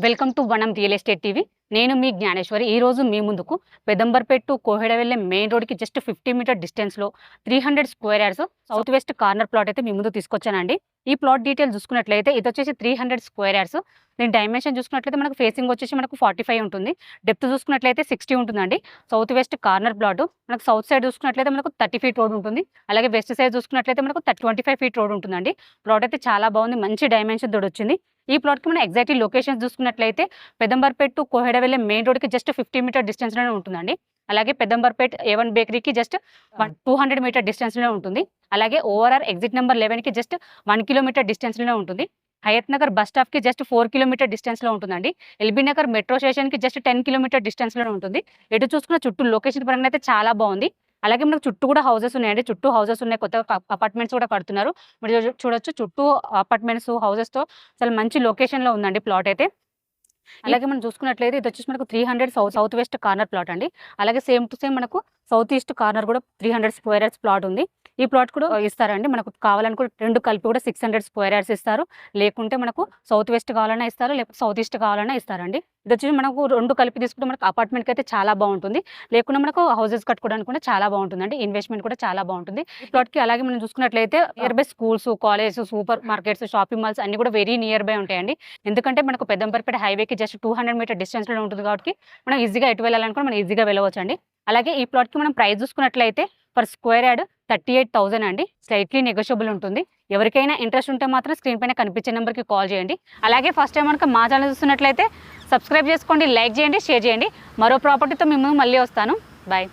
Welcome to వనం real estate TV. నేను మీ జ్ఞానేశ్వరి. ఈరోజు మీ ముందుకు పెదంబర్పేట్ టు కోహెడ వెళ్ళే మెయిన్ రోడ్కి జస్ట్ 50 మీటర్ డిస్టెన్స్లో 300 square yards south west corner plot అయితే మీ ముందు తీసుకొచ్చానండి. ఈ ప్లాట్ డీటెయిల్ చూసుకున్నట్లయితే ఇది వచ్చేసి 300 స్క్వేర్ యార్డ్స్. దీని డైమెన్షన్ చూసుకున్నట్లయితే మనకు ఫేసింగ్ వచ్చేసి మనకు 45 ఉంటుంది. డెప్త్ చూసుకున్నట్లయితే 60 ఉంటుందండి. South west corner plot. మనకు సౌత్ సైడ్ చూసుకున్నట్లయితే మనకు 30 ఫీట్ రోడ్ ఉంటుంది. అలాగే వెస్ట్ సైడ్ చూసుకున్నట్లయితే మనకు 25 ఫీట్ రోడ్ ఉంటుందండి. ప్లాట్ అయితే చాలా బాగుంది, మంచి డైమెన్షన్ తోడు వచ్చింది. ఈ ప్లాట్కి మనం ఎగ్జాక్ట్లీ లొకేషన్స్ చూసుకున్నట్లయితే పెదంబర్పేట్ టు కోహెడ వెళ్ళే మెయిన్ రోడ్కి జస్ట్ 50 మీటర్ డిస్టెన్స్లోనే ఉంటుందండి. అలాగే పెదంబర్పేట్ A1 బేకరీకి జస్ట్ 200 మీటర్ డిస్టెన్స్లోనే ఉంటుంది. అలాగే ఓవరాల్ ఎగ్జిట్ నెంబర్ 11కి జస్ట్ 1 కిలోమీటర్ డిస్టెన్స్లోనే ఉంటుంది. హయత్ నగర్ బస్ స్టాప్కి జస్ట్ 4 కిలోమీటర్ డిస్టెన్స్లో ఉంటుందండి. ఎల్బీ నగర్ మెట్రో స్టేషన్కి జస్ట్ 10 కిలోమీటర్ డిస్టెన్స్లోనే ఉంటుంది. ఎటు చూసుకున్న చుట్టూ లొకేషన్ పరంగా అయితే చాలా బాగుంది. అలాగే మనకు చుట్టూ కూడా హౌసెస్ ఉన్నాయండి. చుట్టూ హౌసెస్ ఉన్నాయి, కొత్త అపార్ట్మెంట్స్ కూడా కడుతున్నారు. మీరు చూడొచ్చు, చుట్టూ అపార్ట్మెంట్స్ హౌసెస్తో చాలా మంచి లొకేషన్లో ఉందండి ప్లాట్ అయితే. అలాగే మనం చూసుకున్నట్లయితే ఇది వచ్చేసి మనకు 300 సౌత్ వెస్ట్ కార్నర్ ప్లాట్ అండి. అలాగే సేమ్ టు సేమ్ మనకు సౌత్ ఈస్ట్ కార్నర్ కూడా 300 స్క్వేర్ యార్డ్స్ ప్లాట్ ఉంది. ఈ ప్లాట్ కూడా ఇస్తారండి. మనకు కావాలనుకుంటే రెండు కలిపి కూడా 600 స్క్వేర్ యార్డ్స్ ఇస్తారు. లేకుంటే మనకు సౌత్ వెస్ట్ కావాలన్నా ఇస్తారు, లేకపోతే సౌత్ ఈస్ట్ కావాలన్నా ఇస్తారండి. ఇది వచ్చి మనకు రెండు కలిపి తీసుకుంటే మనకు అపార్ట్మెంట్కి అయితే చాలా బాగుంటుంది. లేకుండా మనకు హౌసెస్ కట్టుకోవడానికి కూడా చాలా బాగుంటుందండి. ఇన్వెస్ట్మెంట్ కూడా చాలా బాగుంటుంది ఈ ప్లాట్కి. అలాగే మనం చూసుకున్నట్లయితే near by schools, colleges, super markets, shopping malls అన్ని కూడా వెరీ నియర్ బై ఉంటాయండి. ఎందుకంటే మనకు పెదంబర్పేట హైవేకి జస్ట్ 200 మీటర్ డిస్టెన్స్లో ఉంటుంది కాబట్టి మనం ఈజీగా ఎటు వెళ్ళాలనుకుని మనం ఈజీగా వెళ్ళవచ్చు అండి. అలాగే ఈ ప్లాట్కి మనం ప్రైస్ చూసుకున్నట్లయితే పర్ స్క్వేర్ యార్డ్ 38,000 అండి. స్లైట్లీ నెగోషియబుల్ ఉంటుంది. ఎవరికైనా ఇంట్రెస్ట్ ఉంటే మాత్రం స్క్రీన్ పైన కనిపించే నెంబర్కి కాల్ చేయండి. అలాగే ఫస్ట్ టైం కనుక మా ఛానల్ చూస్తున్నట్లయితే సబ్స్క్రైబ్ చేసుకోండి, లైక్ చేయండి, షేర్ చేయండి. మరో ప్రాపర్టీతో మేము మళ్ళీ వస్తాను. బాయ్.